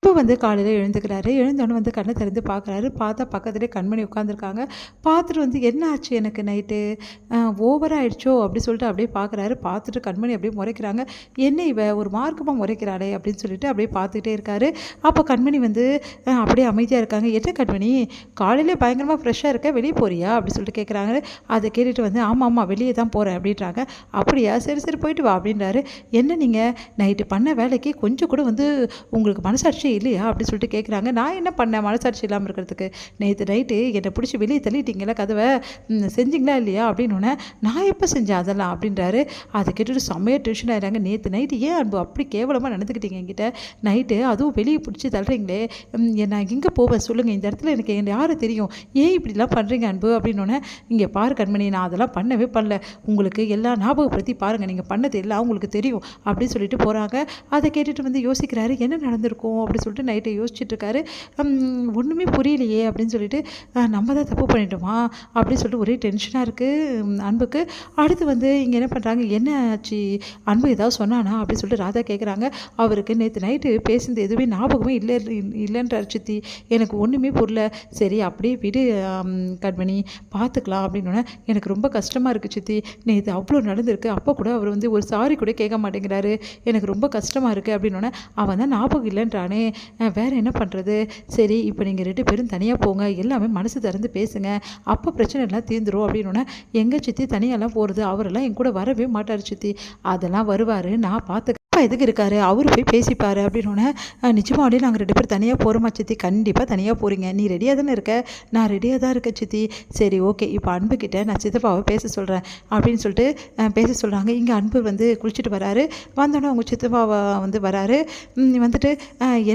இப்போ வந்து காலையில் எழுந்துக்கிறாரு. எழுந்தோடனே வந்து கண்ணை திறந்து பார்க்குறாரு. பார்த்தா பக்கத்துலேயே கண்மணி உட்காந்துருக்காங்க. பார்த்துட்டு வந்து என்ன ஆச்சு எனக்கு நைட்டு ஓவராக ஆயிடுச்சோ அப்படி சொல்லிட்டு அப்படியே பார்க்குறாரு. பார்த்துட்டு கண்மணி அப்படியே முறைக்கிறாங்க. என்ன இவ ஒரு மார்க்கமாக முறைக்கிறாளே அப்படின்னு சொல்லிட்டு அப்படியே பார்த்துக்கிட்டே இருக்காரு. அப்போ கண்மணி வந்து அப்படியே அமைதியாக இருக்காங்க. என்ன கண்மணி காலையிலே பயங்கரமாக ஃப்ரெஷ்ஷாக இருக்க, வெளியே போறியா அப்படின்னு சொல்லிட்டு கேட்குறாங்க. அதை கேட்டுட்டு வந்து ஆமாம் வெளியே தான் போகிறேன் அப்படின்றாங்க. அப்படியா சரி சரி போயிட்டு வா அப்படின்றாரு. என்ன நீங்கள் நைட்டு பண்ண வேலைக்கு கொஞ்சம் கூட வந்து உங்களுக்கு மனசாட்சி இல்லையா அப்படி சொல்லிட்டு கேட்குறாங்க. நான் என்ன பண்ணேன் மனசாட்சி இல்லாமல் இருக்கிறதுக்கு? நேற்று நைட்டு என்னை பிடிச்சி வெளியே தள்ளிட்டீங்களா கதவை, செஞ்சிங்களா இல்லையா அப்படின்னோடனே நான் எப்போ செஞ்சேன் அதெல்லாம் அப்படின்றாரு. அதை கேட்டுட்டு செம்மையாக டென்ஷன் ஆகிடுறாங்க. நேற்று நைட்டு ஏன் அன்பு அப்படி கேவலமாக நடந்துக்கிட்டீங்க என்கிட்ட நைட்டு, அதுவும் வெளியே பிடிச்சி தள்ளுறீங்களே, நான் எங்கே போவேன் சொல்லுங்கள், இந்த இடத்துல எனக்கு யாரை தெரியும், ஏன் இப்படிலாம் பண்ணுறீங்க அன்பு அப்படின்னோடனே, இங்கே பாரு கண்மணி நான் அதெல்லாம் பண்ணவே பண்ணல, உங்களுக்கு எல்லா ஞாபகப்படுத்தி பாருங்கள், நீங்கள் பண்ணது எல்லாம் உங்களுக்கு தெரியும் அப்படின்னு சொல்லிட்டு போகிறாங்க. அதை கேட்டுட்டு வந்து யோசிக்கிறாரு என்ன நடந்திருக்கும் அப்படி சொல்லிட்டு நைட்டை யோசிச்சுட்ருக்காரு. ஒன்றுமே புரியலையே அப்படின்னு சொல்லிட்டு நம்ம தான் தப்பு பண்ணிட்டோமா அப்படின்னு சொல்லிட்டு ஒரே டென்ஷனாக இருக்குது அன்புக்கு. அடுத்து வந்து இங்கே என்ன பண்ணுறாங்க, என்ன ஆச்சு அன்பு ஏதாவது சொன்னானா அப்படின்னு சொல்லிட்டு ராதா கேட்குறாங்க. அவருக்கு நேற்று நைட்டு பேசுனது எதுவுமே ஞாபகமே இல்லைன்றார் சித்தி, எனக்கு ஒன்றுமே புரியல. சரி அப்படியே விடு கண்மணி பார்த்துக்கலாம் அப்படின்னோடனே, எனக்கு ரொம்ப கஷ்டமாக இருக்குது சித்தி, நேற்று அவ்வளோ நடந்திருக்கு, அப்போ கூட அவர் வந்து ஒரு சாரி கூட கேட்க மாட்டேங்கிறாரு, எனக்கு ரொம்ப கஷ்டமாக இருக்குது அப்படின்னோடனே, அவன் தான் ஞாபகம் இல்லைன்றானே வேறு என்ன பண்ணுறது, சரி இப்போ நீங்கள் 2 பேரும் தனியாக போங்க, எல்லாமே மனசு திறந்து பேசுங்க, அப்போ பிரச்சனை எல்லாம் தீர்ந்துரும் அப்படின்னோடனே, எங்கள் சித்தி தனியாலாம் போகிறது, அவரெல்லாம் என் கூட வரவே மாட்டார் சித்தி, அதெல்லாம் வருவார் நான் பார்த்து எதுக்கு இருக்காரு அவர் போய் பேசிப்பார் அப்படின்னோடனே, நிச்சயமாவே நாங்கள் 2 பேர் தனியாக போகிறோமா சித்தி, கண்டிப்பாக தனியாக போகிறீங்க, நீ ரெடியாக தானே இருக்க, நான் ரெடியாக தான் இருக்கேன் சித்தி, சரி ஓகே இப்போ அன்புக்கிட்ட நான் சித்தப்பாவை பேச சொல்கிறேன் அப்படின்னு சொல்லிட்டு பேச சொல்கிறாங்க. இங்கே அன்பு வந்து குளிச்சுட்டு வராரு. வந்தோடனே அவங்க சித்தப்பாவை வந்து வராரு. வந்துட்டு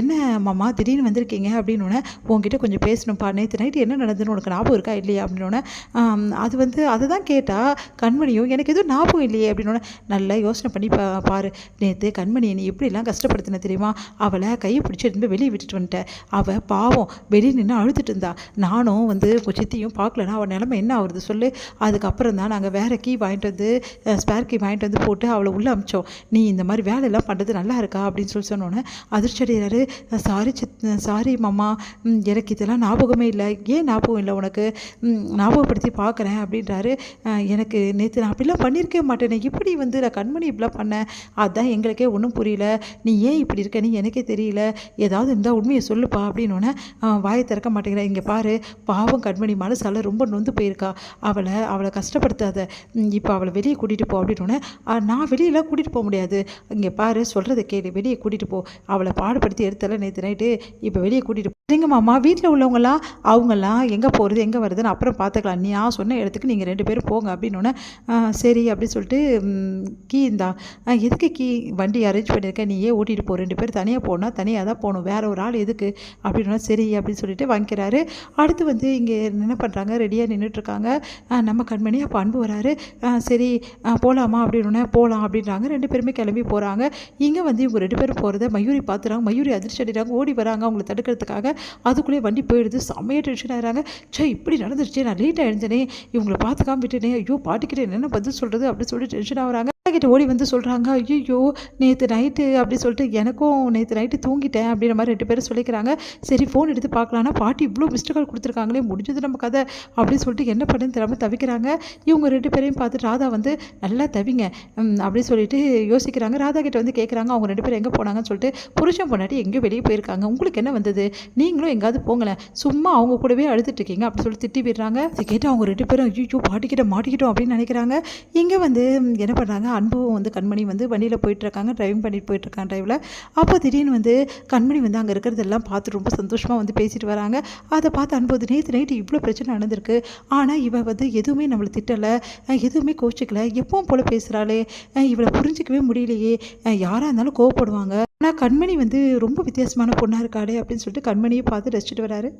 என்ன மாமா திடீர்னு வந்திருக்கீங்க அப்படின்னோடனே, உங்ககிட்ட கொஞ்சம் பேசணும்ப்பா, நேற்று நைட்டு என்ன நடந்துன்னு உனக்கு ஞாபகம் இருக்கா இல்லையா அப்படின்னோடனே, அது வந்து அதை தான் கேட்டால் கண்மணியும் எனக்கு எதுவும் ஞாபகம் இல்லையே அப்படின்னோடனே, நல்லா யோசனை பண்ணி பாரு, நேற்று கண்மணியை நீ எப்படிலாம் கஷ்டப்படுத்தின தெரியுமா, அவளை கையை பிடிச்சிருந்து வெளியே விட்டுட்டு வந்துட்டேன், அவள் பாவம் வெளியே நின்று அழுதுட்டு இருந்தா, நானும் வந்து சித்தியும் பார்க்கலன்னா அவள் நிலமை என்ன ஆகுறது சொல்லு, அதுக்கப்புறம் தான் நாங்கள் வேறு கீ வாங்கிட்டு வந்து ஸ்பேர் கீ வாங்கிட்டு வந்து போட்டு அவளை உள்ளே அமிச்சோம், நீ இந்த மாதிரி வேலையெல்லாம் பண்ணுறது நல்லா இருக்கா அப்படின்னு சொல்லி சொன்னோன்னே அதிர்ச்சி அடைகிறாரு. சாரி மாமா, எனக்கு இதெல்லாம் ஞாபகமே இல்லை, ஏன் ஞாபகம் இல்லை உனக்கு, ஞாபகப்படுத்தி பார்க்குறேன் அப்படின்றாரு. எனக்கு நேற்று நான் அப்படிலாம் பண்ணியிருக்கவே மாட்டேனே, இப்படி வந்து நான் கண்மணி இப்படிலாம் பண்ணேன், அதுதான் எங்களுக்கே ஒன்றும் புரியல, நீ ஏன் இப்படி இருக்க நீ எனக்கே தெரியல, ஏதாவது இருந்தால் உண்மையை சொல்லுப்பா அப்படின்னோடனே, வாயை திறக்க மாட்டேங்கிறேன், இங்கே பாரு பாவம் கண்மணி மனசால் ரொம்ப நொந்து போயிருக்கா, அவளை கஷ்டப்படுத்தாத, இப்போ அவளை வெளியே கூட்டிகிட்டு போ அப்படின்னோடனே, நான் வெளியெல்லாம் கூட்டிகிட்டு போக முடியாது, இங்கே பாரு சொல்கிறத கேளு, வெளியே கூட்டிகிட்டு போ, அவளை பாடுபடுத்தி எடுத்தால நேற்று நைட்டு, இப்போ வெளியே கூட்டிகிட்டு சரிங்க மாமா, வீட்டில் உள்ளவங்களாம் அவங்கெல்லாம் எங்கே போகிறது எங்கே வருதுன்னு அப்புறம் பார்த்துக்கலாம், நான் சொன்ன இடத்துக்கு நீங்கள் 2 பேரும் போங்க அப்படின்னோடனே, சரி அப்படின்னு சொல்லிட்டு கீ இந்தா, எதுக்கு கீ வண்டி அரேஞ்ச் பண்ணியிருக்கேன், நீ ஏன் ஓட்டிகிட்டு போ, 2 பேர் தனியாக போனால் தனியாக தான் போகணும், வேறு ஒரு ஆள் எதுக்கு அப்படின்னா, சரி அப்படின்னு சொல்லிட்டு வாங்கிக்கிறாரு. அடுத்து வந்து இங்கே என்ன பண்ணுறாங்க, ரெடியாக நின்றுட்டுருக்காங்க நம்ம கண்மணி. அப்போ அன்பு வராரு. சரி போகலாமா அப்படின்னோடனே, போகலாம் அப்படின்றாங்க. 2 பேருமே கிளம்பி போகிறாங்க. இங்கே வந்து இவங்க 2 பேரும் போகிறத மயூரி பார்த்துறாங்க. மயூரி அதிர்ச்சி அடைகிறாங்க, ஓடி வராங்க அவங்களை தடுக்கிறதுக்காக. அதுக்குள்ளேயே வண்டி போயிடுது. செம்மையாக டென்ஷன் ஆகிறாங்க. இப்படி நடந்துருச்சு, நான் லேட்டாக எழுந்தனே, இவங்களை பார்த்துக்காம விட்டுனே, ஐயோ பாட்டிக்கிட்ட என்னென்ன பதில் சொல்கிறது அப்படின்னு சொல்லிட்டு டென்ஷன் ஆகிறாங்க. கிட்ட ஓடி வந்து சொல்கிறாங்க, ஐயோ நேற்று நைட்டு அப்படி சொல்லிட்டு எனக்கும் நேற்று நைட்டு தூங்கிட்டேன் அப்படின்ற மாதிரி 2 பேரும் சொல்லிக்கிறாங்க. சரி ஃபோன் எடுத்து பார்க்கலான்னா, பாட்டி இவ்வளோ மிஸ்டு கால் கொடுத்துருக்காங்களே, முடிஞ்சது நம்ம கதை அப்படின்னு சொல்லிட்டு என்ன பண்ணுன்னு தெரியாமல் தவிக்கிறாங்க. இவங்க 2 பேரையும் பார்த்து ராதா வந்து நல்லா தவிங்க அப்படின்னு சொல்லிட்டு யோசிக்கிறாங்க. ராதா கிட்ட வந்து கேட்குறாங்க, அவங்க 2 பேரும் எங்கே போனாங்கன்னு சொல்லிட்டு. புருஷன் பொண்டாட்டி எங்கேயோ வெளியே போயிருக்காங்க, உங்களுக்கு என்ன வந்தது, நீங்களும் எங்கேயாவது போங்களேன், சும்மா அவங்க கூடவே அழுதுட்டு இருக்கீங்க அப்படி சொல்லி திட்டி விடுறாங்க. அதை கேட்டு அவங்க 2 பேரும் ஐயோ பாட்டிக்கிட்ட மாட்டிக்கிட்டோம் அப்படின்னு நினைக்கிறாங்க. இங்கே வந்து என்ன பண்ணுறாங்க, அன்பும் வந்து கண்மணி வந்து வண்டியில் போயிட்டுருக்காங்க, டிரைவிங் பண்ணிட்டு போயிட்டுருக்காங்க டிரைவில். அப்போ திடீர்னு வந்து கண்மணி வந்து அங்கே இருக்கிறதெல்லாம் பார்த்து ரொம்ப சந்தோஷமாக வந்து பேசிட்டு வராங்க. அதை பார்த்து அன்பு நேற்று நைட்டு இவ்வளோ பிரச்சனை நடந்திருக்கு, ஆனால் இவள் வந்து எதுவுமே நம்மளை திட்டலை, எதுவுமே கோச்சிக்கலை, எப்பவும் போல் பேசுகிறாளே, இவளை புரிஞ்சிக்கவே முடியலையே, யாராக இருந்தாலும் கோவப்படுவாங்க, ஆனால் கண்மணி வந்து ரொம்ப வித்தியாசமான பொண்ணாக இருக்காளே அப்படின்னு சொல்லிட்டு கண்மணியை பார்த்து ரசிச்சுட்டு வராரு.